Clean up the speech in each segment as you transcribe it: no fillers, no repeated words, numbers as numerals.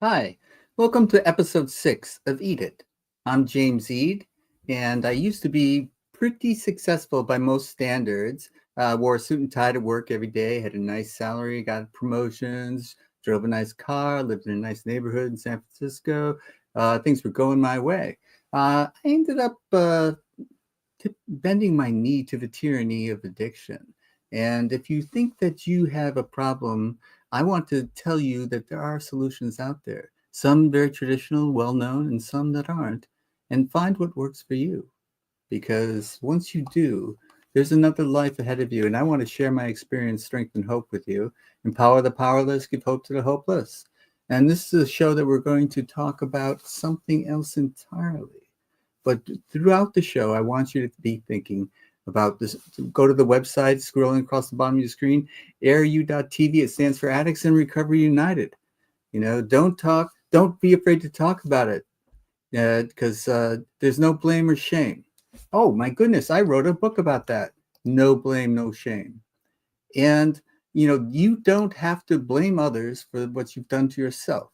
Hi, welcome to episode 6 of Eat It. I'm James Eade, and I used to be pretty successful by most standards. Wore a suit and tie to work every day, had a nice salary, got promotions, drove a nice car, lived in a nice neighborhood in San Francisco. Things were going my way. I ended up bending my knee to the tyranny of addiction. And if you think that you have a problem, I want to tell you that there are solutions out there, some very traditional, well known, and some that aren't, and find what works for you. Because once you do, there's another life ahead of you. And I want to share my experience, strength, and hope with you. Empower the powerless, give hope to the hopeless. And this is a show that we're going to talk about something else entirely. But throughout the show, I want you to be thinking about this. Go to the website, scrolling across the bottom of your screen, AirU.tv. It stands for Addicts in Recovery United. Don't be afraid to talk about it because there's no blame or shame. Oh my goodness, I wrote a book about that. No blame, no shame. And you don't have to blame others for what you've done to yourself.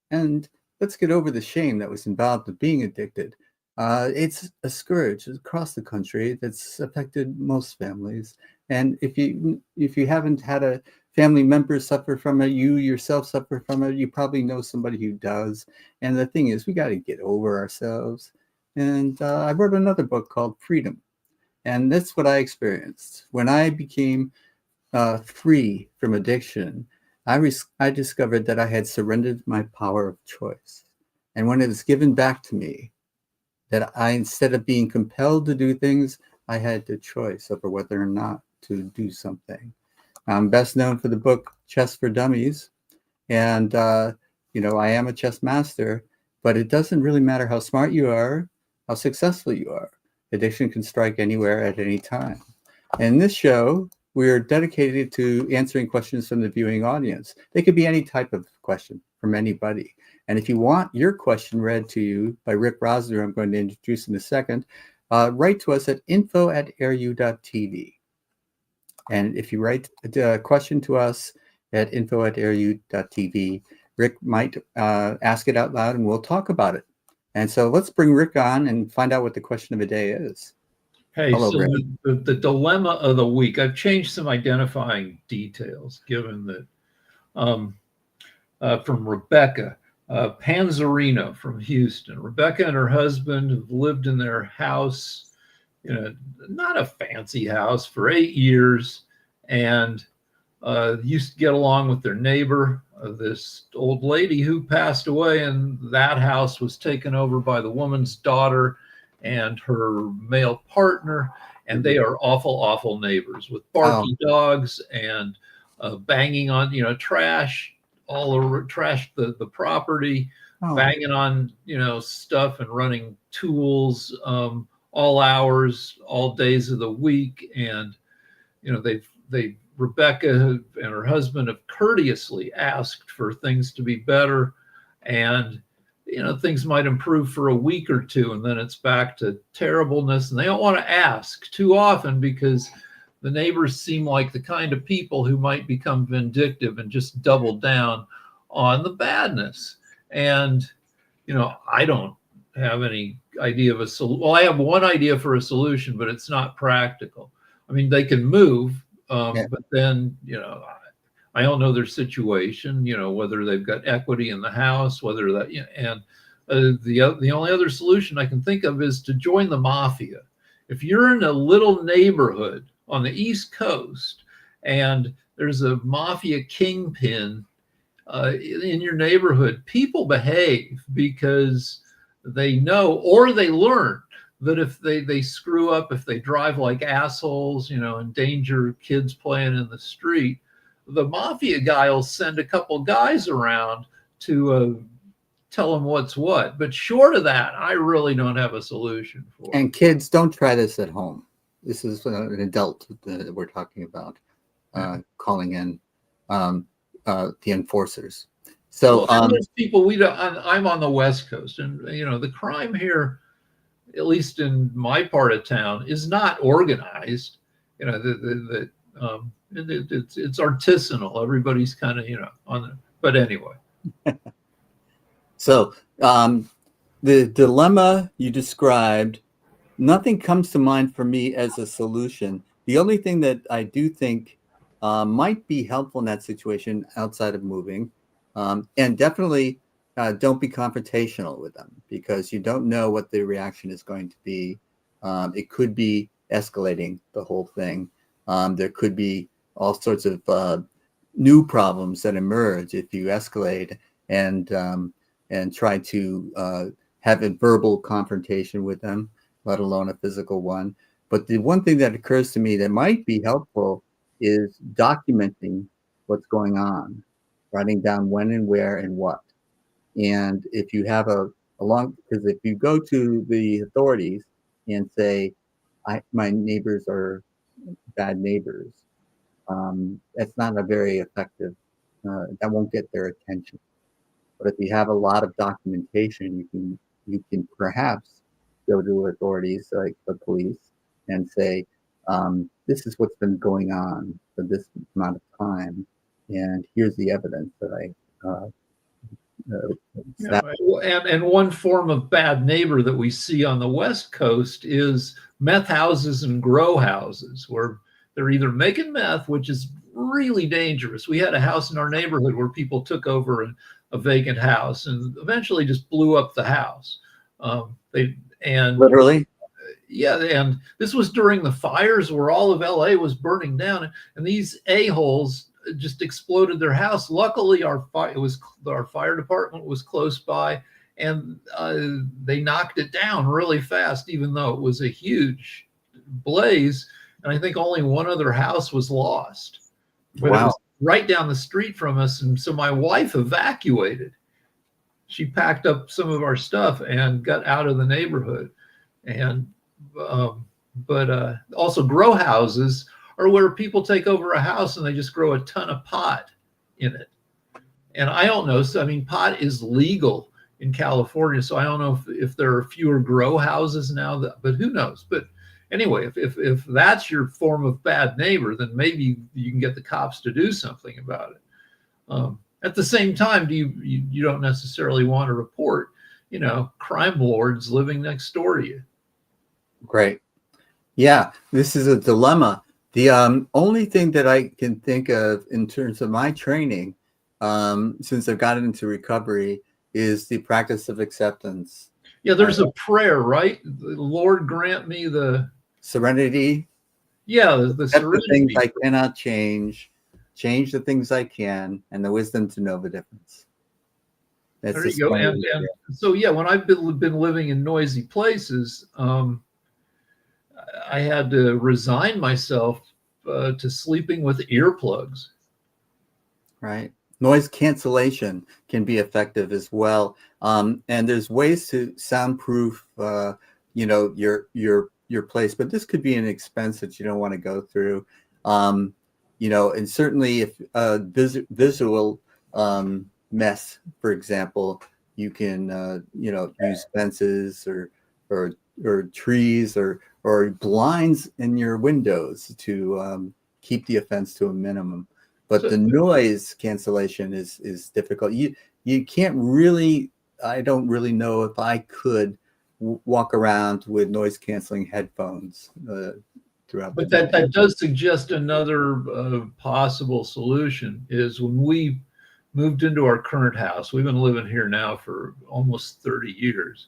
And let's get over the shame that was involved with being addicted. It's a scourge across the country that's affected most families. And if you haven't had a family member suffer from it, you yourself suffer from it, you probably know somebody who does. And the thing is, we got to get over ourselves. And I wrote another book called Freedom. And that's what I experienced. When I became free from addiction, I discovered that I had surrendered my power of choice. And when it was given back to me, that instead of being compelled to do things, I had the choice over whether or not to do something. I'm best known for the book Chess for Dummies. And, I am a chess master, but it doesn't really matter how smart you are, how successful you are. Addiction can strike anywhere at any time. In this show, we're dedicated to answering questions from the viewing audience. They could be any type of question from anybody. And if you want your question read to you by Rick Rosner, I'm going to introduce in a second, write to us at info@airu.tv. And if you write a question to us at info@airu.tv, Rick might ask it out loud and we'll talk about it. And so let's bring Rick on and find out what the question of the day is. Hey, Hello, so Rick. the dilemma of the week, I've changed some identifying details given that from Rebecca Panzarino from Houston. Rebecca and her husband have lived in their house, not a fancy house, for 8 years, and used to get along with their neighbor, this old lady who passed away, and that house was taken over by the woman's daughter and her male partner, and they are awful, awful neighbors with barky dogs and banging on, trash all over, trash the property, banging on, stuff and running tools all hours, all days of the week. And, they've Rebecca and her husband have courteously asked for things to be better, and things might improve for a week or two, and then it's back to terribleness. And they don't want to ask too often because the neighbors seem like the kind of people who might become vindictive and just double down on the badness. And I don't have any idea of a solution. Well, I have one idea for a solution, but it's not practical. I mean, they can move, but then, I don't know their situation, whether they've got equity in the house, whether that, and the only other solution I can think of is to join the mafia. If you're in a little neighborhood on the East Coast and there's a mafia kingpin in your neighborhood, people behave because they know or they learn that if they screw up, if they drive like assholes, endanger kids playing in the street, the mafia guy will send a couple guys around to tell them what's what. But short of that, I really don't have a solution for it. And kids, don't try this at home. This is an adult that we're talking about calling in the enforcers. So there's people I'm on the West Coast, and the crime here, at least in my part of town, is not organized. It's artisanal. Everybody's kind of on the. But anyway. So the dilemma you described, nothing comes to mind for me as a solution. The only thing that I do think might be helpful in that situation outside of moving, and definitely don't be confrontational with them, because you don't know what the reaction is going to be. It could be escalating the whole thing. There could be all sorts of new problems that emerge if you escalate and try to have a verbal confrontation with them, let alone a physical one. But the one thing that occurs to me that might be helpful is documenting what's going on, writing down when and where and what. And if you have a long, because if you go to the authorities and say, my neighbors are bad neighbors, that's not a very effective, that won't get their attention. But if you have a lot of documentation, you can perhaps go to authorities like the police and say, this is what's been going on for this amount of time, and here's the evidence that I Yeah, and one form of bad neighbor that we see on the West Coast is meth houses and grow houses, where they're either making meth, which is really dangerous. We had a house in our neighborhood where people took over a vacant house and eventually just blew up the house. They and literally. Yeah, and this was during the fires where all of LA was burning down, and these a-holes just exploded their house. Luckily, our fire department was close by, and they knocked it down really fast, even though it was a huge blaze. And I think only one other house was lost, but It was right down the street from us, and so my wife evacuated. She packed up some of our stuff and got out of the neighborhood. And but also grow houses are where people take over a house and they just grow a ton of pot in it. And I don't know. So, I mean, pot is legal in California, so I don't know if there are fewer grow houses now. But who knows? But anyway, if that's your form of bad neighbor, then maybe you can get the cops to do something about it. At the same time, you don't necessarily want to report, crime lords living next door to you. Great. Yeah, this is a dilemma. The only thing that I can think of in terms of my training, since I've gotten into recovery, is the practice of acceptance. Yeah, there's a prayer, right? The Lord grant me the serenity. Yeah, the serenity. The things I cannot change the things I can, and the wisdom to know the difference. That's there you go. And so, yeah, when I've been living in noisy places, I had to resign myself to sleeping with earplugs. Right. Noise cancellation can be effective as well. And there's ways to soundproof, your place, but this could be an expense that you don't want to go through. And certainly if visual mess, for example, you can, use fences or trees or blinds in your windows to keep the offense to a minimum. But the noise cancellation is difficult. You can't really. I don't really know if I could walk around with noise canceling headphones throughout. But that does suggest another possible solution is when we moved into our current house. We've been living here now for almost 30 years.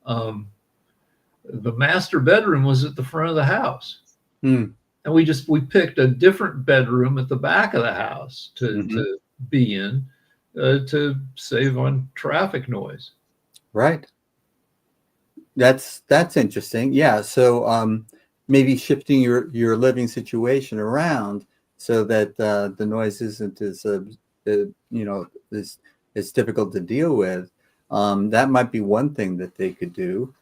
The master bedroom was at the front of the house. And we picked a different bedroom at the back of the house to be in to save on traffic noise. Right. That's interesting. Yeah. So maybe shifting your living situation around so that the noise isn't as difficult to deal with. That might be one thing that they could do.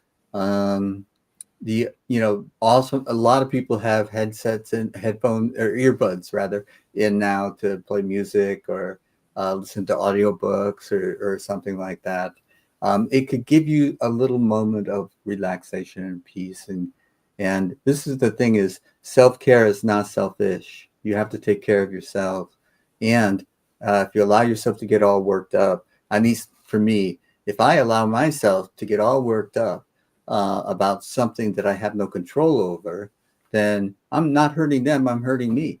Also a lot of people have headsets and headphones or earbuds rather in now to play music or listen to audiobooks or something like that. It could give you a little moment of relaxation and peace. And this is the thing is self-care is not selfish. You have to take care of yourself. And if you allow yourself to get all worked up, at least for me, if I allow myself to get all worked up about something that I have no control over, then I'm not hurting them, I'm hurting me.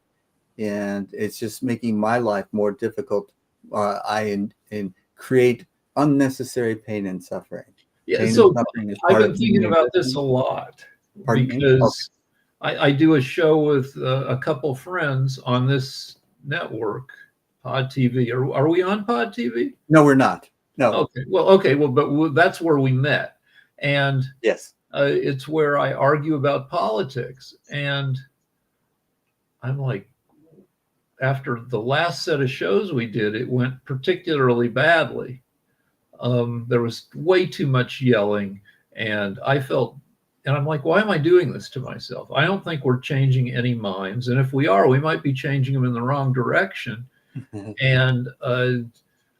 And it's just making my life more difficult. I create unnecessary pain and suffering. Yeah, Pain and so suffering is I've part been of thinking human about this existence. a lot Pardon me? Okay. because I do a show with a couple friends on this network, Pod TV. Are we on Pod TV? No, we're not. No. Okay, well, but that's where we met, and Yes. it's where I argue about politics, and I'm like, after the last set of shows we did, it went particularly badly. There was way too much yelling, and I'm like, why am I doing this to myself? I don't think we're changing any minds, and if we are, we might be changing them in the wrong direction. And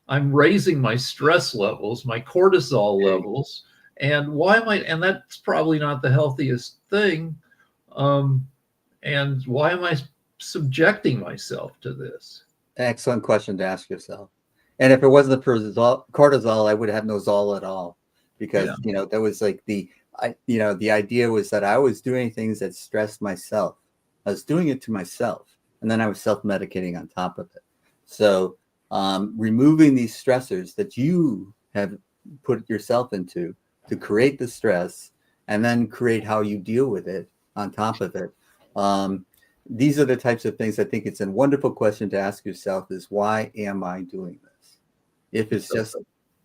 I'm raising my stress levels, my cortisol levels, and why am I? And that's probably not the healthiest thing. Um, and why am I subjecting myself to this? Excellent question to ask yourself. And if it wasn't for cortisol, I would have no Zol at all, Yeah. because that was like the idea was that I was doing things that stressed myself. I was doing it to myself, and then I was self-medicating on top of it. So removing these stressors that you have put yourself into to create the stress, and then create how you deal with it on top of it. These are the types of things I think it's a wonderful question to ask yourself is, why am I doing this? If it's just,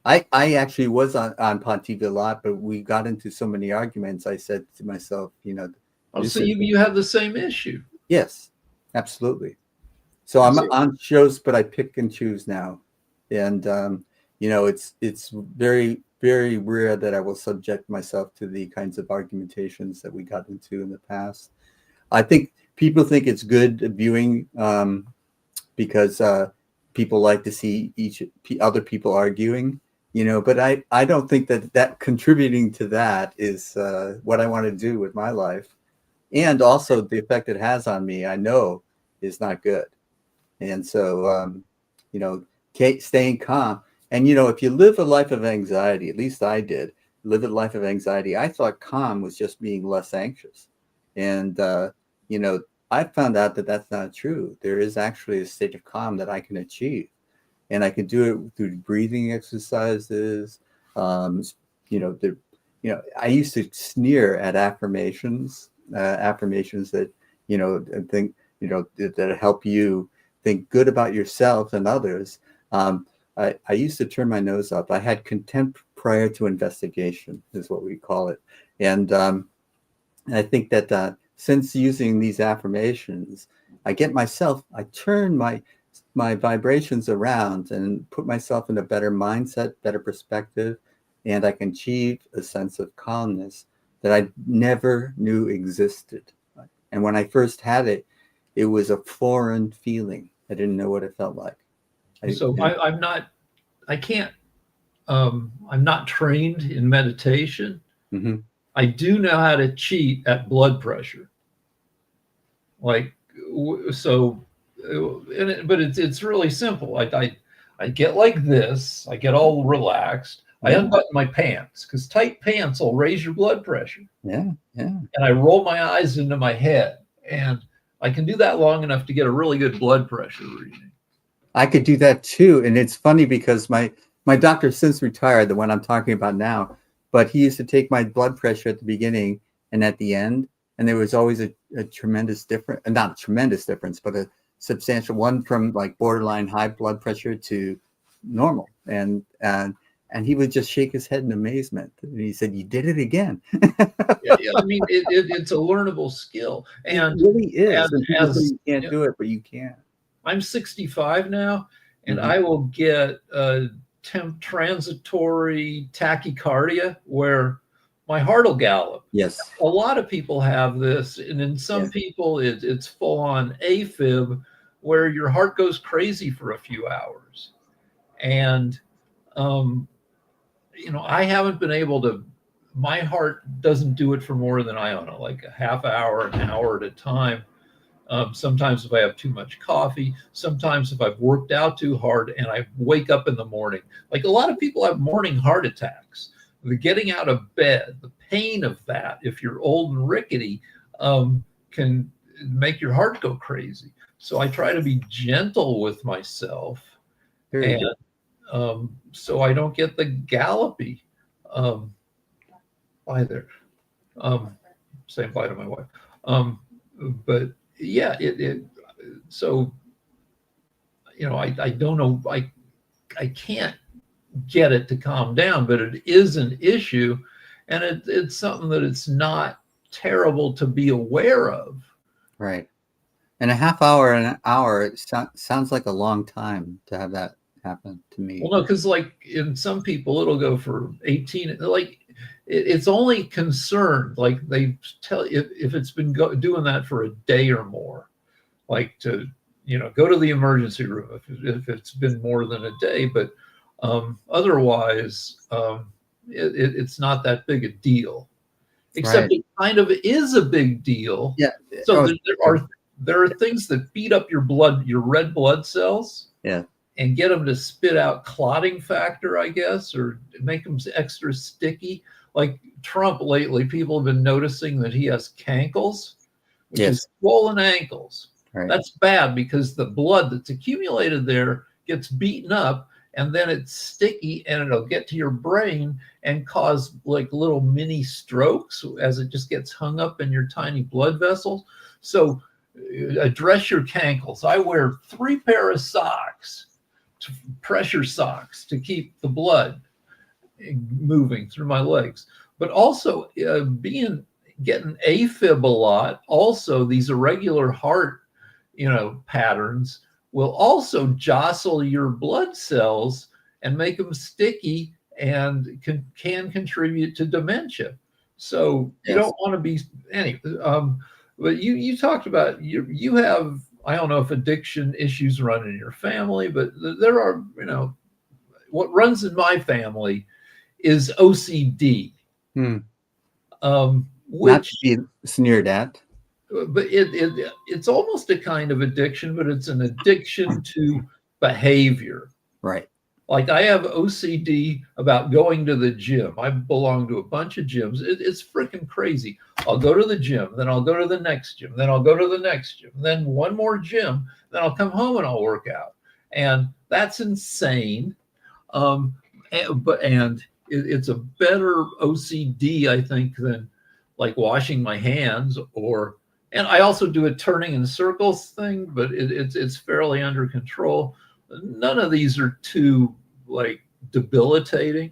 I actually was on Pod TV a lot, but we got into so many arguments. I said to myself, So you have the same issue. Yes, absolutely. So I'm So- on shows, but I pick and choose now. And, it's very, very rare that I will subject myself to the kinds of argumentations that we got into in the past. I think people think it's good viewing because people like to see other people arguing, but I don't think that contributing to that is what I want to do with my life. And also the effect it has on me, I know is not good. And so, staying calm. And, if you live a life of anxiety, at least I did live a life of anxiety, I thought calm was just being less anxious. And, I found out that that's not true. There is actually a state of calm that I can achieve. And I can do it through breathing exercises. I used to sneer at affirmations that, think, that help you think good about yourself and others. I used to turn my nose up. I had contempt prior to investigation, is what we call it. And I think that since using these affirmations, I turn my vibrations around and put myself in a better mindset, better perspective, and I can achieve a sense of calmness that I never knew existed. And when I first had it, it was a foreign feeling. I didn't know what it felt like. I'm not, I can't, I'm not trained in meditation. Mhm. I do know how to cheat at blood pressure. Like, so, but it's really simple. I get like this, I get all relaxed. I Yeah. unbutton my pants because tight pants will raise your blood pressure. Yeah. And I roll my eyes into my head. And I can do that long enough to get a really good blood pressure reading. I could do that too. And it's funny because my doctor since retired, the one I'm talking about now, but he used to take my blood pressure at the beginning and at the end. And there was always a tremendous difference, not a tremendous difference, but a substantial one from like borderline high blood pressure to normal. And he would just shake his head in amazement. And he said, "You did it again." Yeah, I mean, it's a learnable skill. And it really is. as, And people say as you can't do it, but you can. I'm 65 now, and Mhm. I will get transitory tachycardia where my heart will gallop. Yes. A lot of people have this, and in some Yeah. people, it's full on AFib where your heart goes crazy for a few hours. And, I haven't been able to, my heart doesn't do it for more than, I don't know, like a half hour, an hour at a time. Sometimes if I have too much coffee, sometimes if I've worked out too hard and I wake up in the morning. Like a lot of people have morning heart attacks. The getting out of bed, the pain of that, if you're old and rickety, can make your heart go crazy. So I try to be gentle with myself, Very and good. so I don't get the gallopy. Bye there. Saying bye to my wife. But yeah, so I don't know, I can't get it to calm down, but it is an issue, and it's something that it's not terrible to be aware of. Right. And a half hour and an hour, it sounds like a long time to have that happen to me. Well, no, because like in some people, it'll go for 18. Like it's only concerned, like they tell if it's been doing that for a day or more, like to go to the emergency room if it's been more than a day. But otherwise, it's not that big a deal. Except Right. it kind of is a big deal. Yeah. So Oh, there are things that beat up your blood, your red blood cells, yeah. and get them to spit out clotting factor, I guess, or make them extra sticky. Like Trump lately, people have been noticing that he has cankles, which is Yes. swollen ankles. Right. That's bad because the blood that's accumulated there gets beaten up, and then it's sticky, and it'll get to your brain and cause like little mini strokes as it just gets hung up in your tiny blood vessels. So address your cankles. I wear 3 pair of socks, pressure socks, to keep the blood moving through my legs. But also getting AFib a lot, also these irregular heart patterns will also jostle your blood cells and make them sticky and can contribute to dementia. So you Yes. don't want to be anyway. But you talked about you have, I don't know if addiction issues run in your family, but there are, what runs in my family is OCD, Hmm. Not which, to be sneered at. but it's almost a kind of addiction, but it's an addiction to behavior. Right. Like I have OCD about going to the gym. I belong to a bunch of gyms. It's freaking crazy. I'll go to the gym, then I'll go to the next gym, then I'll go to the next gym, then one more gym, then I'll come home and I'll work out. And that's insane. It's a better OCD, I think, than like washing my hands and I also do a turning in circles thing, but it's fairly under control. None of these are too like debilitating,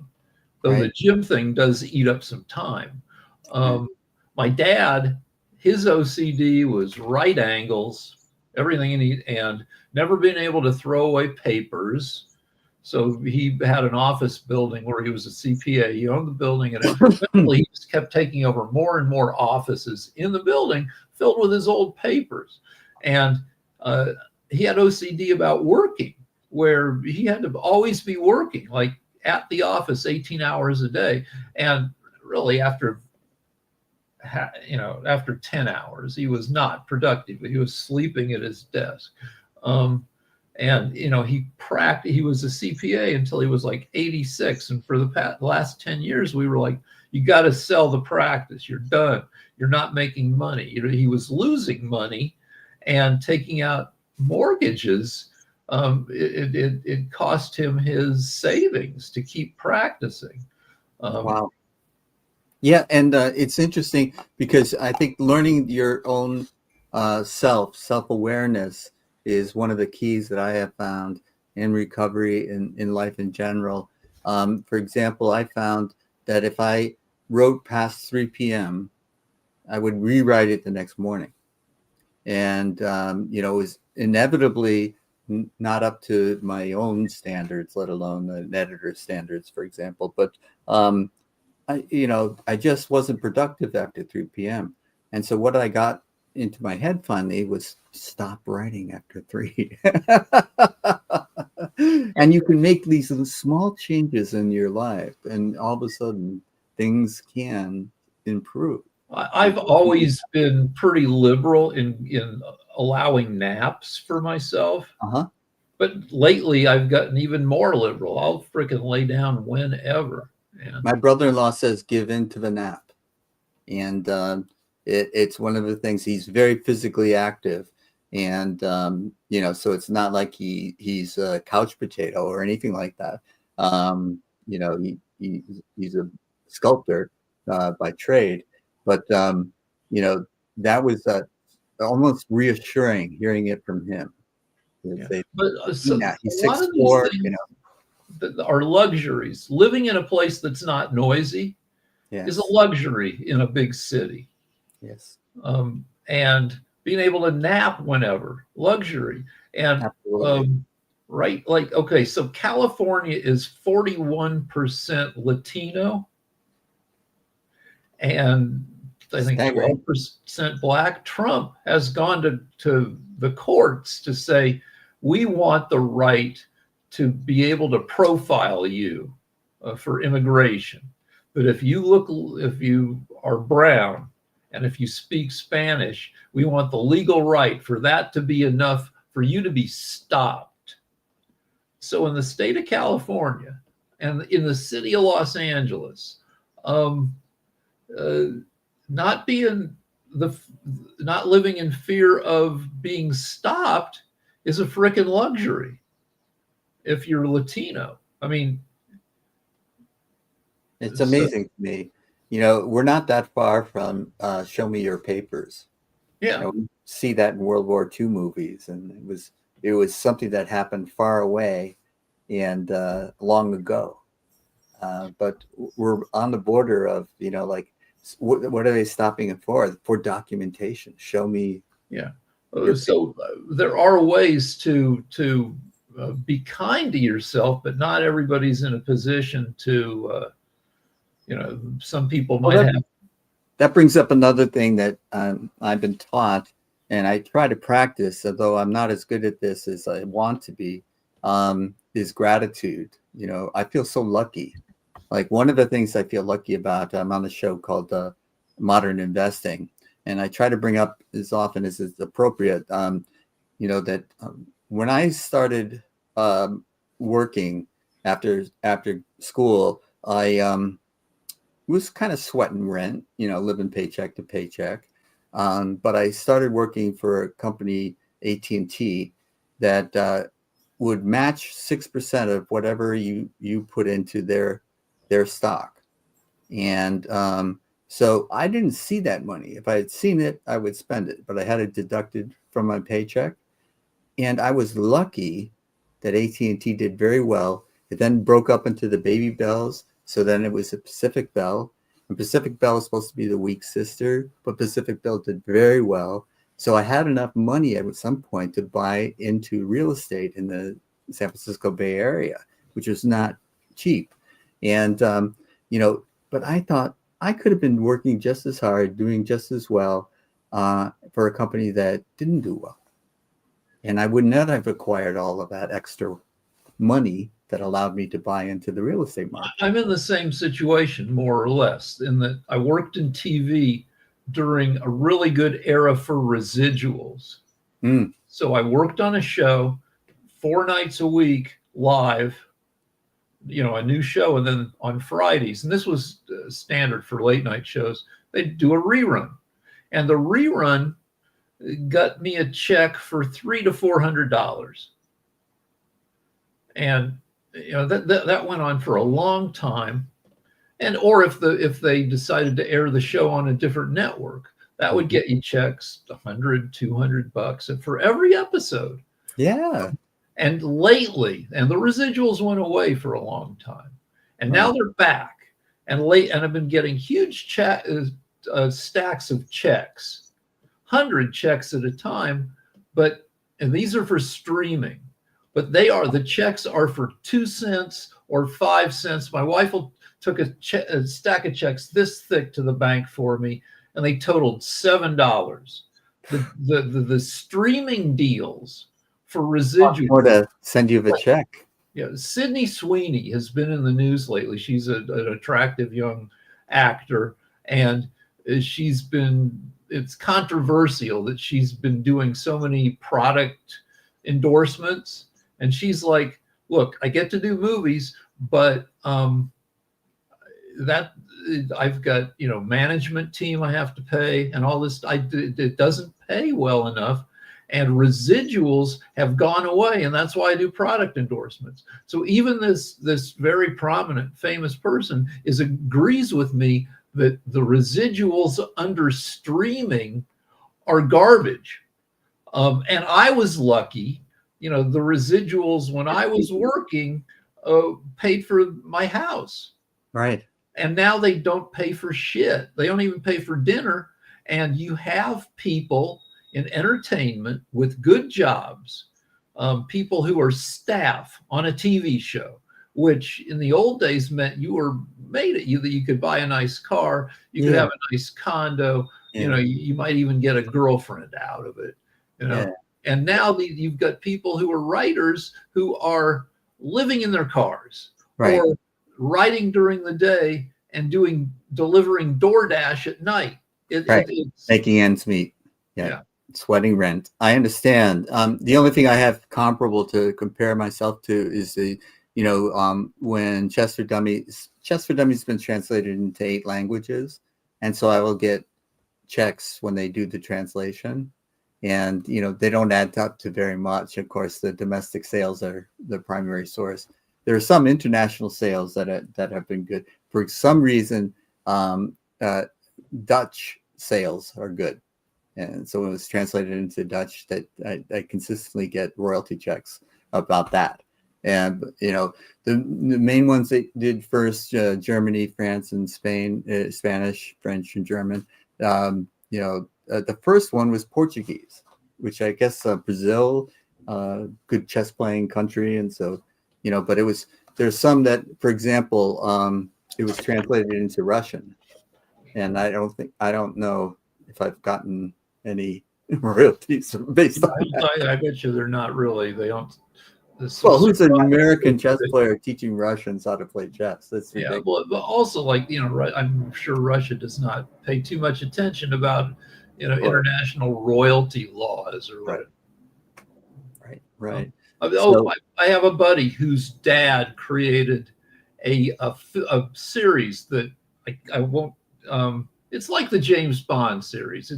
though Right. the gym thing does eat up some time. My dad, his OCD was right angles, everything and never been able to throw away papers. So he had an office building where he was a CPA. He owned the building, and eventually he just kept taking over more and more offices in the building filled with his old papers. And he had OCD about working, where he had to always be working, like at the office 18 hours a day. And really after 10 hours, he was not productive. He was sleeping at his desk. And he was a CPA until he was like 86. And for the last 10 years, we were like, you got to sell the practice. You're done. You're not making money. He was losing money and taking out mortgages. It cost him his savings to keep practicing. Wow. Yeah, and it's interesting because I think learning your own self-awareness is one of the keys that I have found in recovery in life in general. For example, I found that if I wrote past 3 p.m., I would rewrite it the next morning. And, it was inevitably not up to my own standards, let alone the editor's standards, for example. But, I just wasn't productive after 3 p.m. And so what I got into my head finally was stop writing after 3. And you can make these small changes in your life, and all of a sudden things can improve. I've always been pretty liberal in allowing naps for myself. Uh-huh. But lately, I've gotten even more liberal. I'll freaking lay down whenever. And My brother-in-law says give in to the nap. And it's one of the things. He's very physically active. And, so it's not like he's a couch potato or anything like that. He's a sculptor by trade. But, that was almost reassuring hearing it from him. yeah. They, But so he's a lot of these 6'4", things that are luxuries. Living in a place that's not noisy is Yes. a luxury in a big city. Yes. And being able to nap whenever, luxury. And right, like, okay, so California is 41% Latino and I think 12% Black. Trump has gone to the courts to say, we want the right to be able to profile you for immigration. But if you are brown and if you speak Spanish, we want the legal right for that to be enough for you to be stopped. So in the state of California and in the city of Los Angeles, not living in fear of being stopped is a frickin' luxury if you're Latino. I mean, it's amazing to me. We're not that far from Show Me Your Papers. Yeah. We see that in World War II movies, and it was something that happened far away and long ago. But we're on the border of, like, what are they stopping it for? For documentation. Show me. Yeah. So there are ways to be kind to yourself, but not everybody's in a position to, some people might have. That brings up another thing that I've been taught, and I try to practice, although I'm not as good at this as I want to be, is gratitude. I feel so lucky. Like, one of the things I feel lucky about, I'm on a show called Modern Investing, and I try to bring up as often as it's appropriate, that when I started working after school, I was kind of sweating rent, living paycheck to paycheck. But I started working for a company, AT&T, that would match 6% of whatever you put into their stock. And so I didn't see that money. If I had seen it, I would spend it, but I had it deducted from my paycheck. And I was lucky that AT&T did very well. It then broke up into the Baby Bells. So then it was a Pacific Bell. And Pacific Bell was supposed to be the weak sister, but Pacific Bell did very well. So I had enough money at some point to buy into real estate in the San Francisco Bay Area, which was not cheap. And, but I thought I could have been working just as hard, doing just as well for a company that didn't do well. And I would not have acquired all of that extra money that allowed me to buy into the real estate market. I'm in the same situation, more or less, in that I worked in TV during a really good era for residuals. So I worked on a show 4 nights a week live, a new show, and then on Fridays, and this was standard for late night shows, they'd do a rerun. And the rerun got me a check for $300 to $400. And that went on for a long time. And or if they decided to air the show on a different network, that would get you checks $100, $200 and for every episode. Yeah. And lately, and the residuals went away for a long time, and now they're back. And I've been getting huge stacks of checks, 100 checks at a time. And these are for streaming, but the checks are for 2 cents or 5 cents. My wife took a stack of checks this thick to the bank for me, and they totaled $7. The streaming deals for residuals. Or to send you the check. Yeah, Sydney Sweeney has been in the news lately. She's an attractive young actor, and she's been it's controversial that she's been doing so many product endorsements, and she's like, look, I get to do movies, but that I've got, management team I have to pay and all this. It doesn't pay well enough, and residuals have gone away, and that's why I do product endorsements. So even this very prominent famous person agrees with me that the residuals under streaming are garbage. And I was lucky, the residuals when I was working paid for my house. Right. And now they don't pay for shit. They don't even pay for dinner. And you have people in entertainment with good jobs, people who are staff on a TV show, which in the old days meant you were made it, that you could buy a nice car, you could have a nice condo, you might even get a girlfriend out of it, And now you've got people who are writers who are living in their cars, right, or writing during the day and delivering DoorDash at night. It's making ends meet. Yeah. Sweating rent. I understand. The only thing I have comparable to compare myself to is when Chess for Dummies has been translated into 8 languages. And so I will get checks when they do the translation. And, they don't add up to very much. Of course, the domestic sales are the primary source. There are some international sales that have been good. For some reason, Dutch sales are good. And so when it was translated into Dutch, that I consistently get royalty checks about that. And, the main ones that did first, Germany, France, and Spain, Spanish, French, and German. The first one was Portuguese, which I guess Brazil, good chess playing country. And so, but there's some that, for example, it was translated into Russian. And I don't know if I've gotten any royalties based on that. I bet you they're not really. They don't. Well, who's an American chess player teaching Russians how to play chess? That's ridiculous. But also, I'm sure Russia does not pay too much attention about, international royalty laws or whatever. Right. I have a buddy whose dad created a series that I won't. It's like the James Bond series.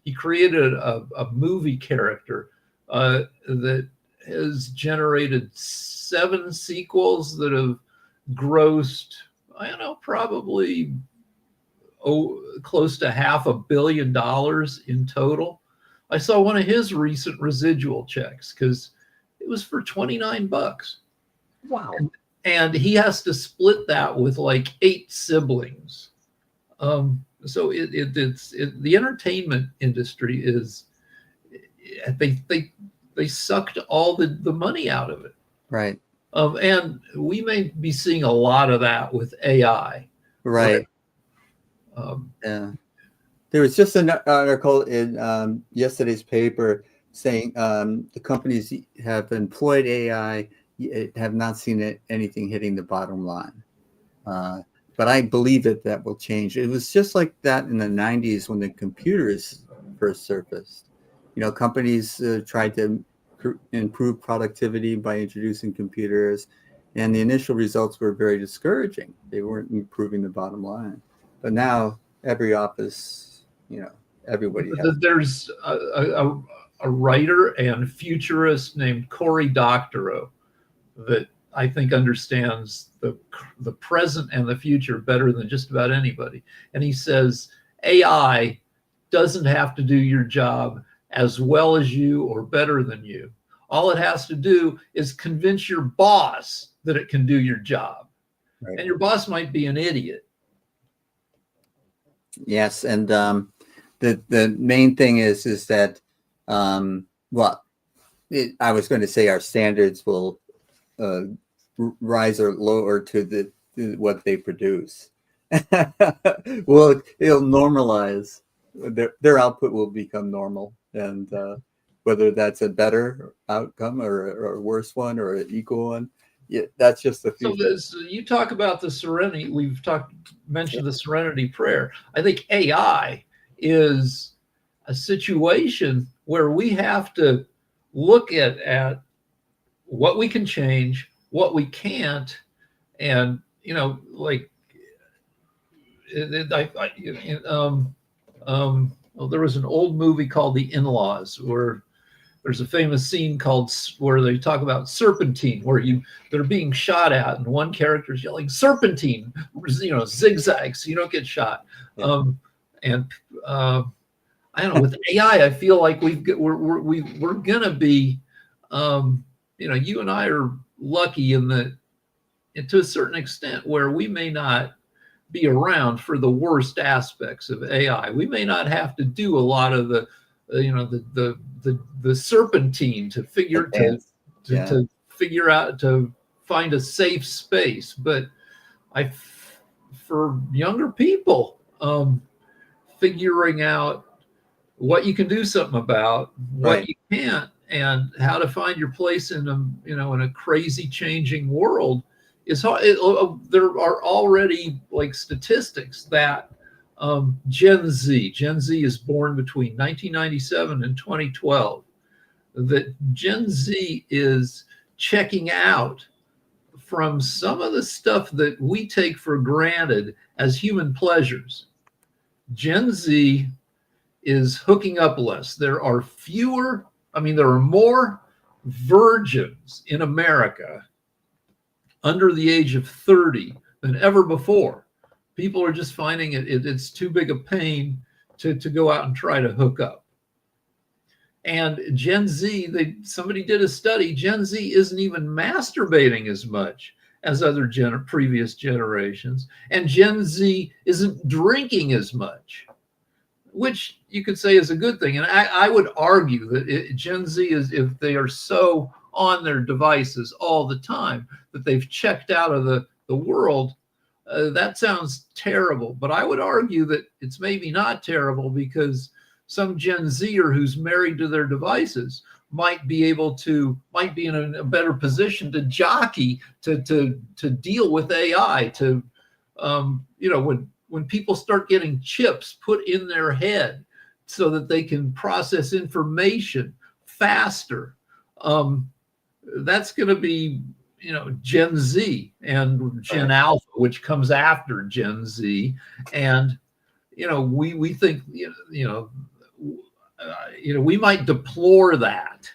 He created a movie character that has generated 7 sequels that have grossed, I don't know, probably close to $500 million in total. I saw one of his recent residual checks because it was for $29. Wow. And he has to split that with like 8 siblings. So the entertainment industry is, they sucked all the money out of it. Right. And we may be seeing a lot of that with AI. Right. Yeah. There was just an article in yesterday's paper saying the companies have employed AI, have not seen anything hitting the bottom line. But I believe that will change. It was just like that in the 90s when the computers first surfaced. Companies tried to improve productivity by introducing computers, and the initial results were very discouraging. They weren't improving the bottom line. But now every office, everybody has. There's a writer and futurist named Cory Doctorow that I think understands the present and the future better than just about anybody. And he says AI doesn't have to do your job as well as you or better than you. All it has to do is convince your boss that it can do your job. Right. And your boss might be an idiot. Yes, and the main thing is that I was going to say our standards will rise or lower to what they produce. Well, it'll normalize. Their output will become normal, and whether that's a better outcome or a worse one or an equal one, that's just the future. So you talk about the serenity. We've mentioned the serenity prayer. I think AI is a situation where we have to look at what we can change, what we can't, and like well, there was an old movie called The In-Laws where there's a famous scene called where they talk about serpentine, where they're being shot at, and one character's yelling serpentine, zigzag, so you don't get shot. Yeah. And I don't know, with AI, I feel like we're gonna be, you and I are lucky in that, to a certain extent, where we may not be around for the worst aspects of AI. We may not have to do a lot of the serpentine to figure to figure out, to find a safe space. But for younger people, figuring out what you can do something about, what you can't, and how to find your place in a crazy changing world is hard. There are already like statistics that Gen Z is born between 1997 and 2012. That Gen Z is checking out from some of the stuff that we take for granted as human pleasures. Gen Z is hooking up less. There are more virgins in America under the age of 30 than ever before. People are just finding it's too big a pain to go out and try to hook up. And Gen Z, somebody did a study, Gen Z isn't even masturbating as much as other previous generations. And Gen Z isn't drinking as much, which you could say is a good thing. And I would argue that Gen Z is, if they are so on their devices all the time that they've checked out of the world, that sounds terrible. But I would argue that it's maybe not terrible, because some Gen Zer who's married to their devices might be in a better position to jockey to deal with AI. When people start getting chips put in their head so that they can process information faster, that's going to be, Gen Z and Gen Alpha, which comes after Gen Z. And, we think, we might deplore that.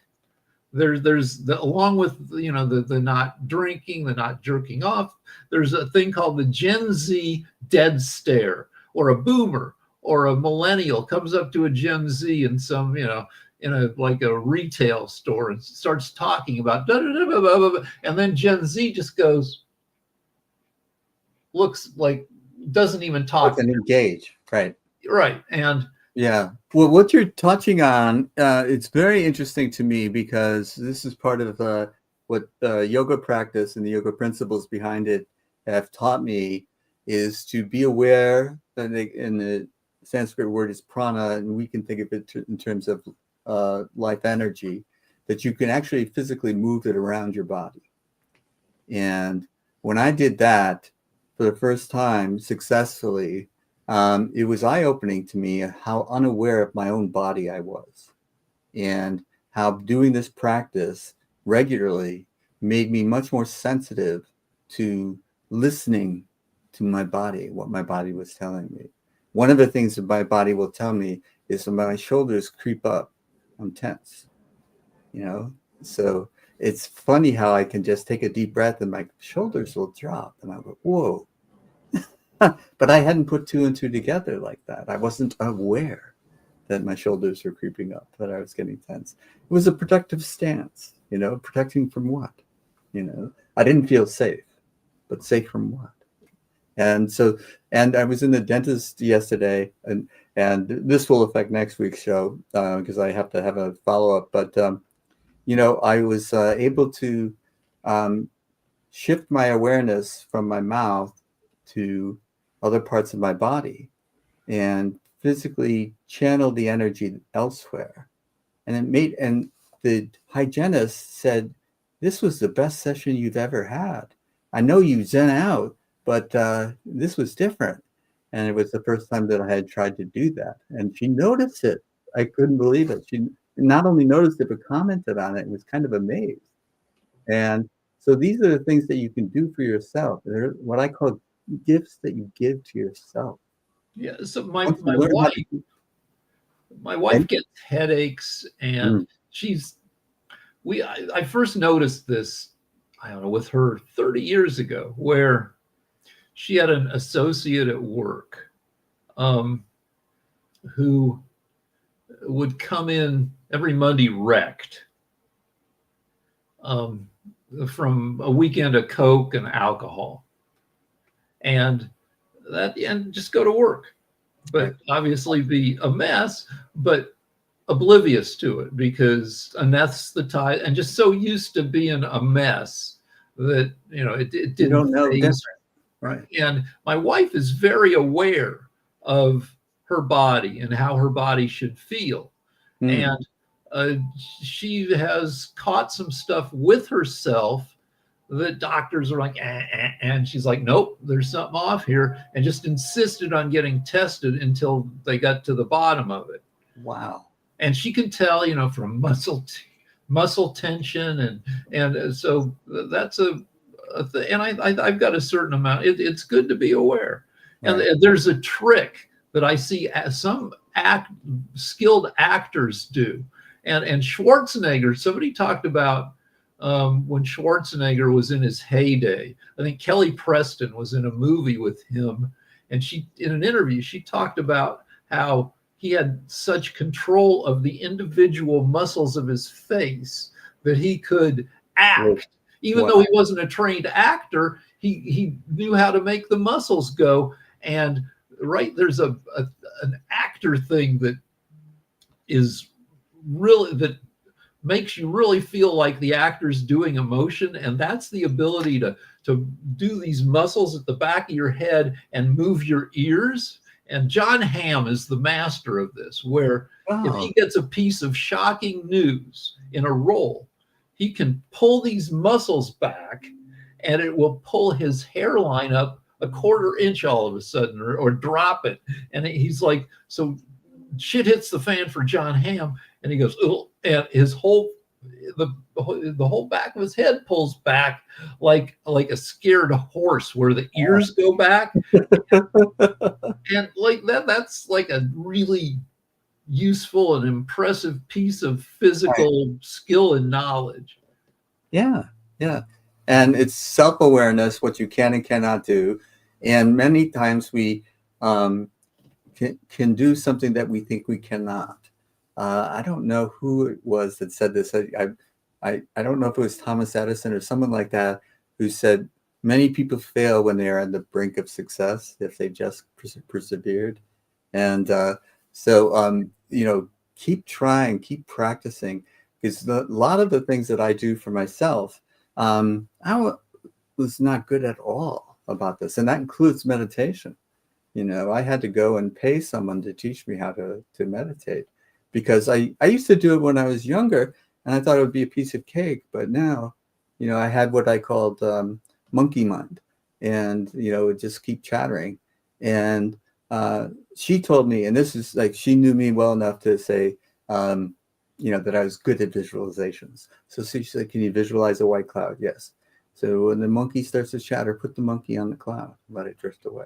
There's along with, the not drinking, the not jerking off, there's a thing called the Gen Z dead stare, or a boomer or a millennial comes up to a Gen Z in some, in a retail store and starts talking about da, da, da, blah, blah, blah, and then Gen Z just looks like, doesn't even talk and engage. Right. And yeah, well, what you're touching on, it's very interesting to me, because this is part of what yoga practice and the yoga principles behind it have taught me, is to be aware. And the Sanskrit word is prana, and we can think of it in terms of life energy, that you can actually physically move it around your body. And when I did that for the first time successfully, it was eye-opening to me how unaware of my own body I was, and how doing this practice regularly made me much more sensitive to listening to my body, what my body was telling me. One of the things that my body will tell me is when my shoulders creep up, I'm tense, So it's funny how I can just take a deep breath and my shoulders will drop, and I go, whoa. But I hadn't put two and two together like that. I wasn't aware that my shoulders were creeping up, that I was getting tense. It was a protective stance, protecting from what? I didn't feel safe, but safe from what? And I was in the dentist yesterday, and this will affect next week's show, because I have to have a follow-up. But, I was able to shift my awareness from my mouth to other parts of my body and physically channel the energy elsewhere. And the hygienist said, this was the best session you've ever had. I know you zen out, but this was different. And it was the first time that I had tried to do that. And she noticed it. I couldn't believe it. She not only noticed it, but commented on it and was kind of amazed. And so these are the things that you can do for yourself. They're what I call gifts that you give to yourself. Yeah. So my Once you my learn how wife to do my wife gets headaches, and mm, I first noticed this, I don't know, with her 30 years ago, where she had an associate at work, um, who would come in every Monday wrecked, um, from a weekend of coke and alcohol, and just go to work, right. but obviously be a mess, but oblivious to it, because anesthetized and just so used to being a mess that it You didn't don't know different, phase. right? And my wife is very aware of her body and how her body should feel. Mm, And uh, she has caught some stuff with herself that doctors are like, and she's like, nope, there's something off here, and just insisted on getting tested until they got to the bottom of it. wow. And she can tell, from muscle tension, and so that's and I've got a certain amount. It's good to be aware. And Right. there's a trick that I see some skilled actors do. And Schwarzenegger, somebody talked about, when Schwarzenegger was in his heyday. I think Kelly Preston was in a movie with him, and in an interview, she talked about how he had such control of the individual muscles of his face that he could act. Even though Wow. he wasn't a trained actor, he knew how to make the muscles go. And right, there's an actor thing that is that makes you really feel like the actor's doing emotion, and that's the ability to do these muscles at the back of your head and move your ears. And John Hamm is the master of this, where if he Wow. gets a piece of shocking news in a role, he can pull these muscles back, and it will pull his hairline up a quarter inch all of a sudden, or drop it. And he's like, so shit hits the fan for John Hamm, and he goes, ugh, and the whole back of his head pulls back like a scared horse, where the ears go back, and like that's like a really useful and impressive piece of Right. physical skill and knowledge. Yeah. Yeah. And it's self-awareness, what you can and cannot do. And many times we um, can do something that we think we cannot. I don't know who it was that said this. I don't know if it was Thomas Edison or someone like that, who said many people fail when they are on the brink of success if they just persevered. And keep trying, keep practicing, because a lot of the things that I do for myself, was not good at all about this, and that includes meditation. I had to go and pay someone to teach me how to meditate, because I used to do it when I was younger, and I thought it would be a piece of cake. But now, I had what I called monkey mind, and it would just keep chattering. And she told me, and this is like, she knew me well enough to say, that I was good at visualizations. So she said, "Can you visualize a white cloud?" Yes. So when the monkey starts to chatter, put the monkey on the cloud, let it drift away.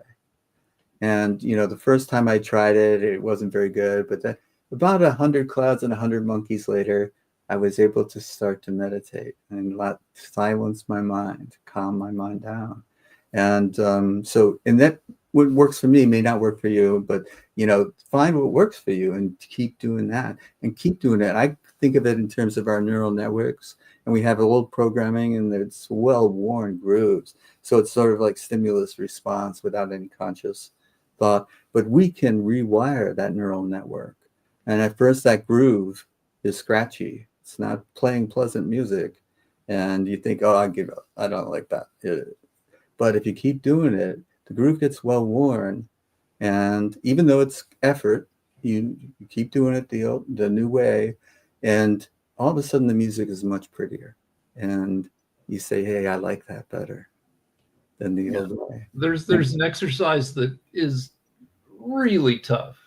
And the first time I tried it, it wasn't very good. But then, about 100 clouds and 100 monkeys later, I was able to start to meditate and silence my mind, calm my mind down. And and that, what works for me may not work for you, but find what works for you and keep doing that and keep doing it. I think of it in terms of our neural networks, and we have old programming, and it's well-worn grooves. So it's sort of like stimulus response without any conscious thought, but we can rewire that neural network. And at first, that groove is scratchy. It's not playing pleasant music, and you think, "Oh, I give up. I don't like that." But if you keep doing it, the groove gets well worn, and even though it's effort, you keep doing it the new way, and all of a sudden the music is much prettier, and you say, "Hey, I like that better than the Yeah. old way." There's an exercise that is really tough,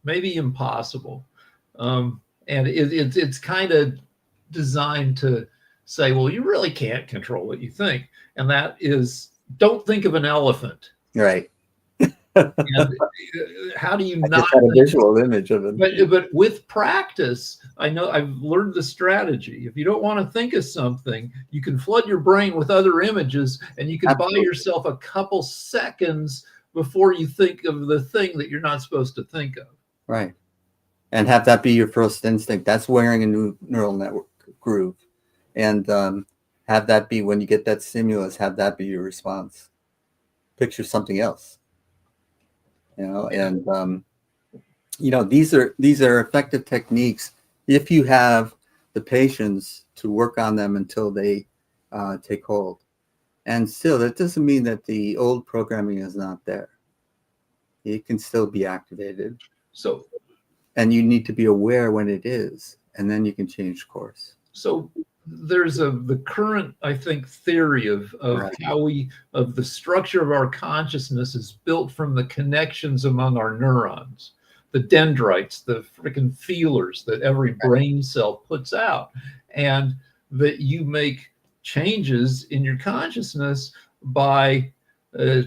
maybe impossible. And it's kind of designed to say, well, you really can't control what you think. And that is, don't think of an elephant. Right. And how do you I not just had a think? visual image of it. But with practice, I know I've learned the strategy. If you don't want to think of something, you can flood your brain with other images, and you can Absolutely. buy yourself a couple seconds before you think of the thing that you're not supposed to think of. Right. And have that be your first instinct. That's wearing a new neural network groove. And have that be, when you get that stimulus, have that be your response. Picture something else. And these are effective techniques if you have the patience to work on them until they take hold. And still, that doesn't mean that the old programming is not there. It can still be activated. And you need to be aware when it is, and then you can change course. So there's the current, I think, theory of Right. how of the structure of our consciousness is built from the connections among our neurons, the dendrites, the freaking feelers that every brain cell puts out, and that you make changes in your consciousness by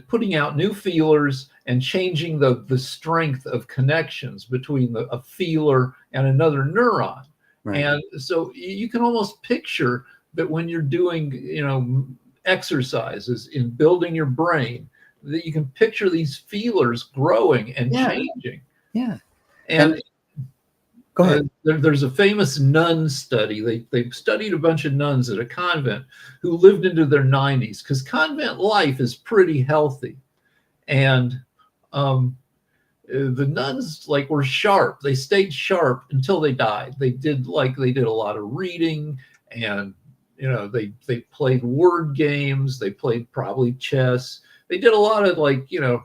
putting out new feelers and changing the strength of connections between a feeler and another neuron. Right. And so you can almost picture that when you're doing, exercises in building your brain, that you can picture these feelers growing and changing. Yeah. And go ahead. There's a famous nun study. They studied a bunch of nuns at a convent who lived into their 90s, because convent life is pretty healthy. And the nuns were sharp. They stayed sharp until they died. They did a lot of reading, and they played word games. They played probably chess. They did a lot of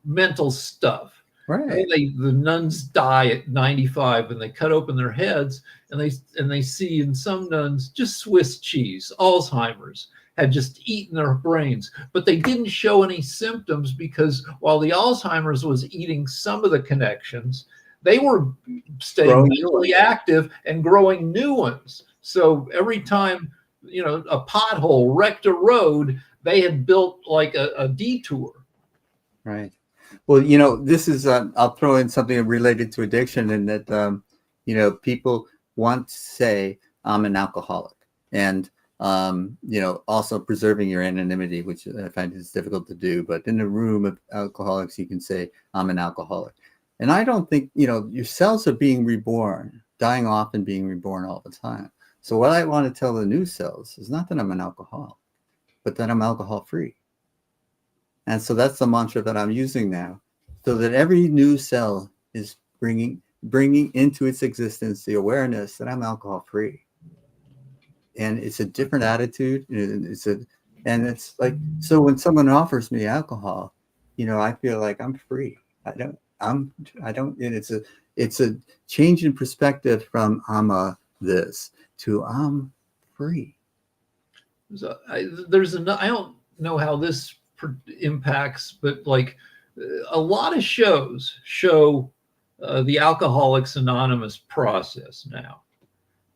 mental stuff. Right. The nuns die at 95, and they cut open their heads, and they see in some nuns just Swiss cheese, Alzheimer's had just eaten their brains, but they didn't show any symptoms, because while the Alzheimer's was eating some of the connections, they were staying mentally active and growing new ones. So every time a pothole wrecked a road, they had built a detour. Right. Well, this is, I'll throw in something related to addiction, in that, people want to say, I'm an alcoholic, and, also preserving your anonymity, which I find is difficult to do. But in a room of alcoholics, you can say, I'm an alcoholic. And I don't think, your cells are being reborn, dying off and being reborn all the time. So what I want to tell the new cells is not that I'm an alcoholic, but that I'm alcohol free. And so that's the mantra that I'm using now, so that every new cell is bringing into its existence the awareness that I'm alcohol free. And it's a different attitude. It's like, so when someone offers me alcohol, I feel like I'm free. And it's a change in perspective from I'm a this to I'm free. So I don't know how this impacts, but a lot of shows show the Alcoholics Anonymous process now,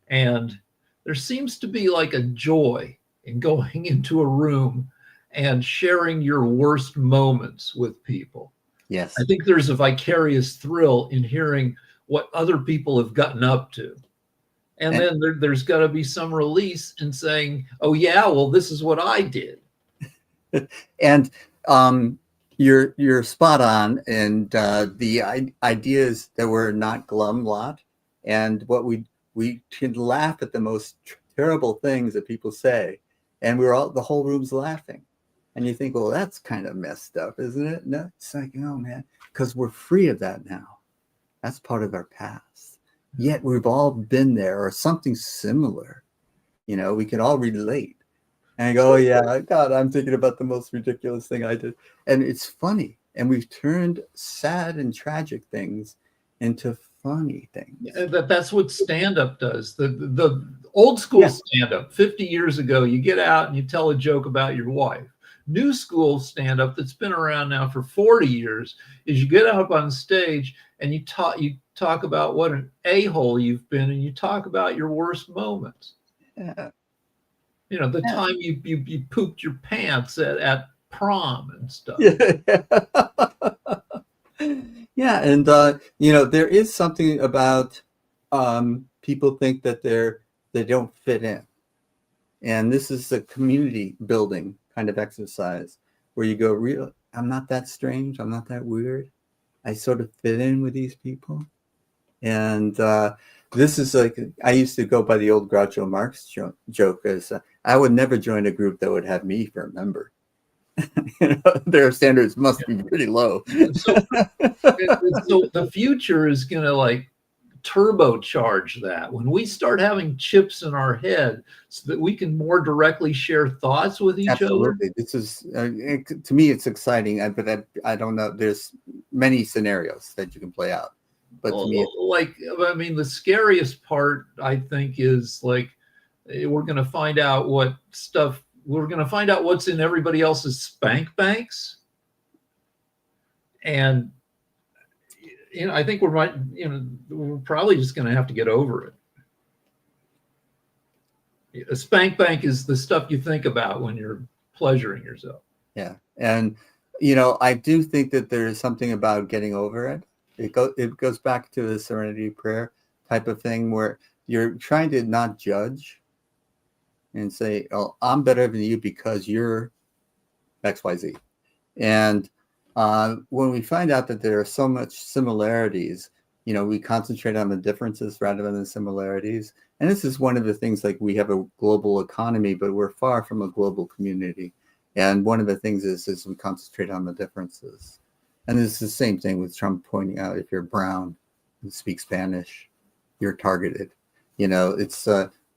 and there seems to be a joy in going into a room and sharing your worst moments with people. Yes. I think there's a vicarious thrill in hearing what other people have gotten up to. And then there's got to be some release in saying, oh yeah, well, this is what I did. And you're spot on. And the ideas that we're not glum lot, and what we can laugh at the most terrible things that people say, and the whole room's laughing. And you think, well, that's kind of messed up, isn't it? No, it's like, oh man, because we're free of that now. That's part of our past. Yet we've all been there, or something similar. We can all relate. And I go, oh yeah, God, I'm thinking about the most ridiculous thing I did. And it's funny. And we've turned sad and tragic things into funny things. Yeah, that's what stand-up does. The old school stand-up, 50 years ago, you get out and you tell a joke about your wife. new school stand-up that's been around now for 40 years is you get up on stage and you talk about what an a-hole you've been, and you talk about your worst moments. Yeah. The time you pooped your pants at prom and stuff. Yeah. Yeah, and there is something about people think that they don't fit in, and this is a community building kind of exercise where you go, real, I'm not that strange, I'm not that weird, I sort of fit in with these people. And this is like, I used to go by the old Groucho Marx joke as I would never join a group that would have me for a member. Their standards must be pretty low. So the future is going to like turbocharge that when we start having chips in our head so that we can more directly share thoughts with each Absolutely. other. This is, to me, it's exciting, but I don't know. There's many scenarios that you can play out. But to me, the scariest part, I think, is like we're going to find out what's in everybody else's spank banks. And I think we're probably just going to have to get over it. A spank bank is the stuff you think about when you're pleasuring yourself. Yeah. And, I do think that there is something about getting over it. It goes back to the serenity prayer type of thing where you're trying to not judge and say, oh, I'm better than you because you're XYZ. And when we find out that there are so much similarities, we concentrate on the differences rather than the similarities. And this is one of the things, like, we have a global economy, but we're far from a global community. And one of the things is we concentrate on the differences. And it's the same thing with Trump pointing out, if you're brown and speak Spanish, you're targeted. It's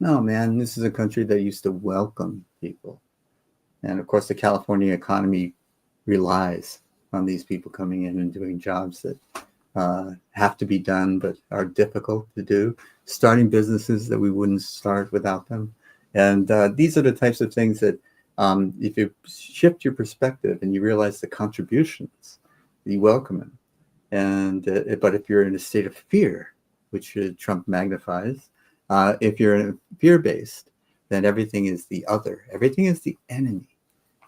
no, man, this is a country that used to welcome people. And of course, the California economy relies on these people coming in and doing jobs that have to be done, but are difficult to do, starting businesses that we wouldn't start without them. And these are the types of things that if you shift your perspective and you realize the contributions, you welcome them. And but if you're in a state of fear, which Trump magnifies, if you're fear-based, then everything is the other. Everything is the enemy.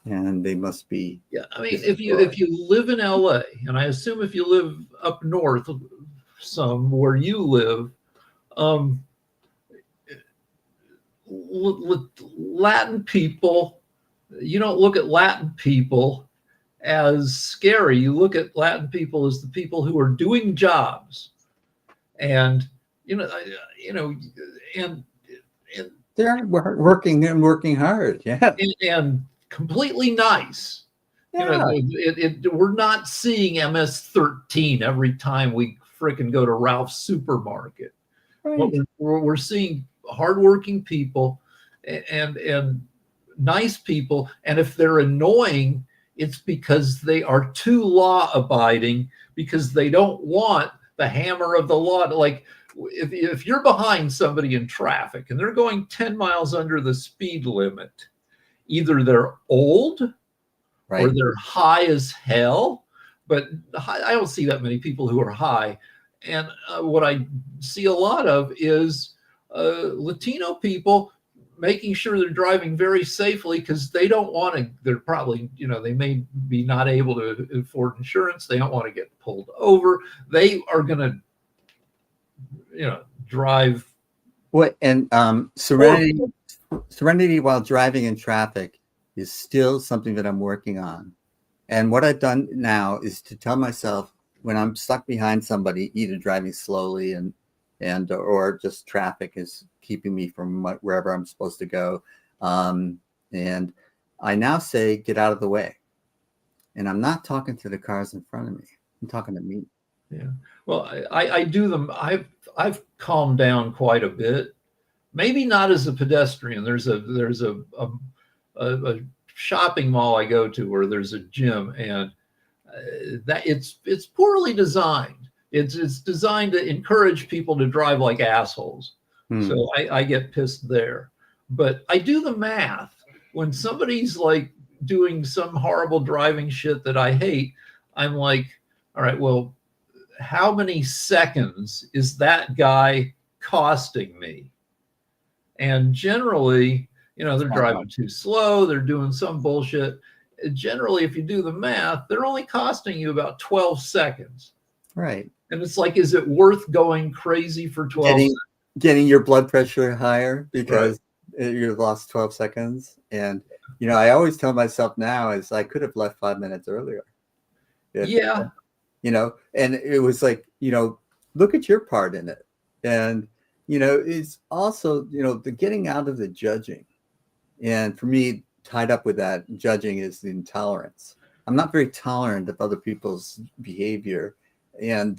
And they must be. Yeah, I mean, if you live in LA, and I assume if you live up north some where you live, Latin people, you don't look at Latin people as scary. You look at Latin people as the people who are doing jobs, and and they're working hard, yeah, and completely nice. Yeah. We're not seeing MS-13 every time we frickin' go to Ralph's supermarket. Right. We're seeing hardworking people and nice people, and if they're annoying, it's because they are too law-abiding, because they don't want the hammer of the law. Like, if you're behind somebody in traffic and they're going 10 miles under the speed limit, either they're old, right, or they're high as hell. But I don't see that many people who are high. And what I see a lot of is Latino people making sure they're driving very safely, because they don't want to, they're probably, they may be not able to afford insurance. They don't want to get pulled over. They are going to, drive. What, and serenity while driving in traffic is still something that I'm working on. And what I've done now is to tell myself, when I'm stuck behind somebody, either driving slowly and or just traffic is keeping me from wherever I'm supposed to go, and I now say, get out of the way. And I'm not talking to the cars in front of me. I'm talking to me. Yeah. Well, I do them. I've calmed down quite a bit. Maybe not as a pedestrian. There's a shopping mall I go to where there's a gym, and that it's poorly designed. It's designed to encourage people to drive like assholes. So I get pissed there. But I do the math. When somebody's like doing some horrible driving shit that I hate, I'm like, all right, well, how many seconds is that guy costing me? And generally, they're driving too slow, they're doing some bullshit. Generally, if you do the math, they're only costing you about 12 seconds. Right. And it's like, is it worth going crazy for 12 seconds? Getting your blood pressure higher because you lost 12 seconds. And, I always tell myself now is I could have left 5 minutes earlier. Yeah. And it was like, look at your part in it. And, it's also, the getting out of the judging. And for me, tied up with that judging is the intolerance. I'm not very tolerant of other people's behavior. And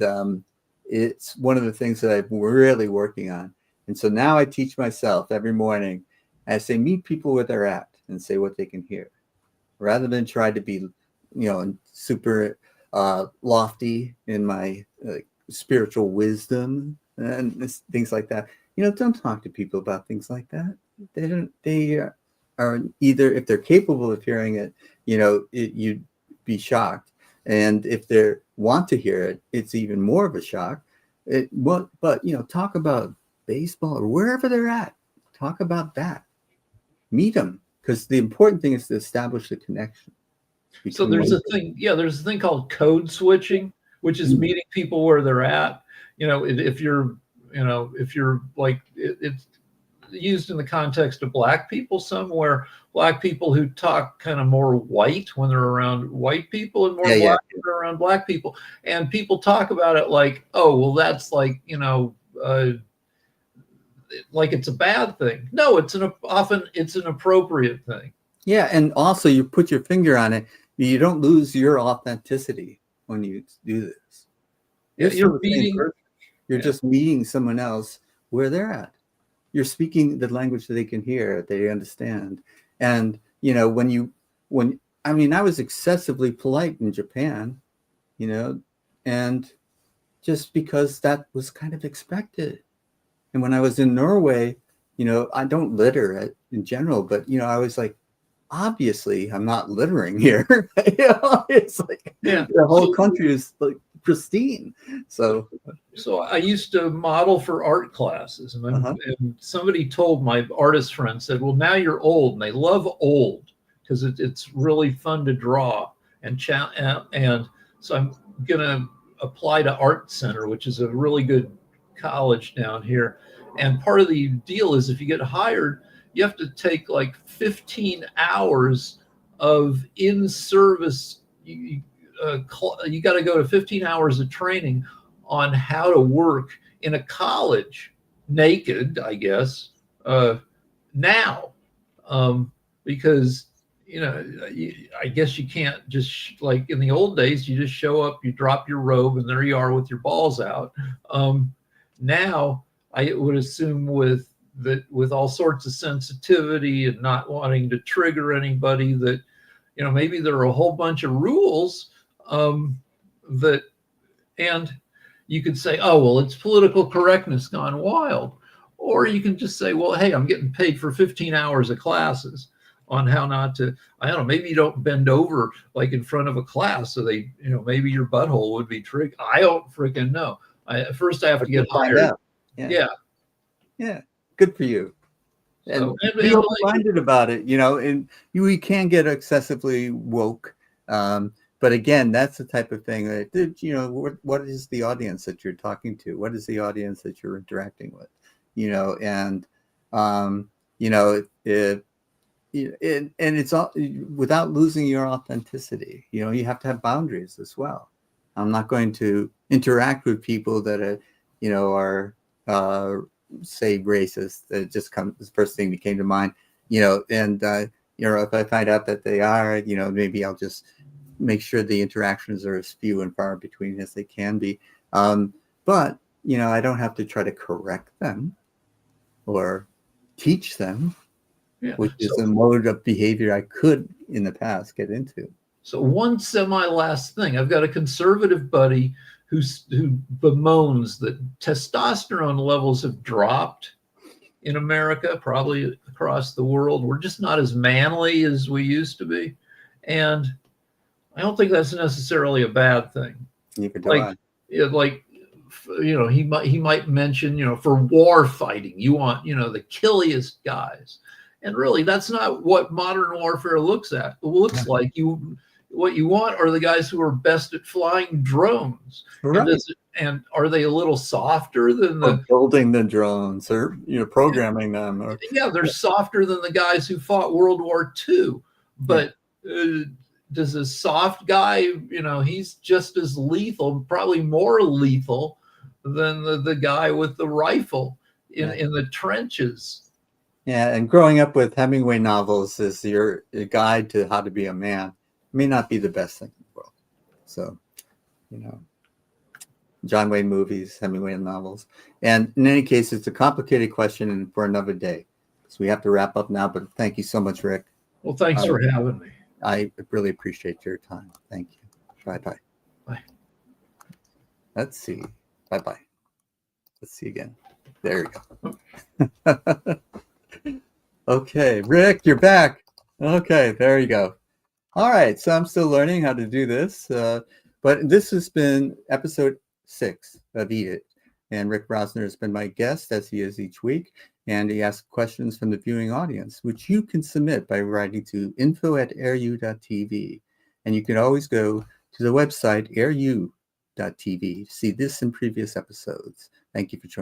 it's one of the things that I'm really working on. And so now I teach myself every morning, I say, meet people where they're at and say what they can hear, rather than try to be, super lofty in my spiritual wisdom and things like that. Don't talk to people about things like that. They are either, if they're capable of hearing it, you'd be shocked. And if they want to hear it, it's even more of a shock. But talk about baseball or wherever they're at. Talk about that. Meet them, because the important thing is to establish the connection. So there's a thing called code switching, which is meeting people where they're at. If you're like, it's used in the context of Black people somewhere. Black people who talk kind of more white when they're around white people, and more Black when they're around Black people. And people talk about it like, oh, well, that's like, like it's a bad thing. No, often it's an appropriate thing. Yeah, and also you put your finger on it. You don't lose your authenticity when you do this. You're just meeting someone else where they're at. You're speaking the language that they can hear, they understand. And I was excessively polite in Japan, and just because that was kind of expected. And when I was in Norway, I don't litter in general, but I was like, obviously I'm not littering here. It's like the whole country is like pristine. So I used to model for art classes, and somebody told my artist friend, said, well, now you're old, and they love old because it's really fun to draw. And so I'm gonna apply to Art Center, which is a really good college down here. And part of the deal is, if you get hired, you have to take like 15 hours of in-service. You got to go to 15 hours of training on how to work in a college naked, I guess, now, because I guess you can't just, like in the old days, you just show up, you drop your robe, and there you are with your balls out. Now, I would assume with all sorts of sensitivity and not wanting to trigger anybody, that maybe there are a whole bunch of rules and you could say, oh, well, it's political correctness gone wild. Or you can just say, well, hey, I'm getting paid for 15 hours of classes on how not to, I don't know, maybe you don't bend over like in front of a class, so they, maybe your butthole would be triggered. I don't freaking know. First I have to get hired. Yeah. Good for you. And So, be open-minded about it, and we can get excessively woke. But again, that's the type of thing that, what is the audience that you're talking to? What is the audience that you're interacting with? And it's all without losing your authenticity. You have to have boundaries as well. I'm not going to interact with people that are say racist. It just the first thing that came to mind, and if I find out that they are, maybe I'll just make sure the interactions are as few and far between as they can be. But I don't have to try to correct them or teach them, which is a mode of behavior I could in the past get into. So one last thing, I've got a conservative buddy who bemoans that testosterone levels have dropped in America, probably across the world. We're just not as manly as we used to be. And I don't think that's necessarily a bad thing. Neither do Like, I. like, he might mention, for war fighting, you want, the killiest guys. And really, that's not what modern warfare looks like. What you want are the guys who are best at flying drones. Right. And are they a little softer than Or building the drones, or programming them, or yeah, they're softer than the guys who fought World War II. But does a soft guy, he's just as lethal, probably more lethal than the guy with the rifle in the trenches. Yeah, and growing up with Hemingway novels as your guide to how to be a man may not be the best thing in the world. So, John Wayne movies, Hemingway novels. And in any case, it's a complicated question for another day. So we have to wrap up now, but thank you so much, Rick. Well, thanks for having me. I really appreciate your time. Thank you. Bye-bye. Bye. Let's see. Bye-bye. Let's see again. There we go. Okay, Rick, you're back. Okay, there you go. All right, so I'm still learning how to do this, but this has been episode 6 of Eade It, and Rick Rosner has been my guest, as he is each week, and he asks questions from the viewing audience, which you can submit by writing to info@airu.tv, and you can always go to the website airu.tv to see this and previous episodes. Thank you for joining.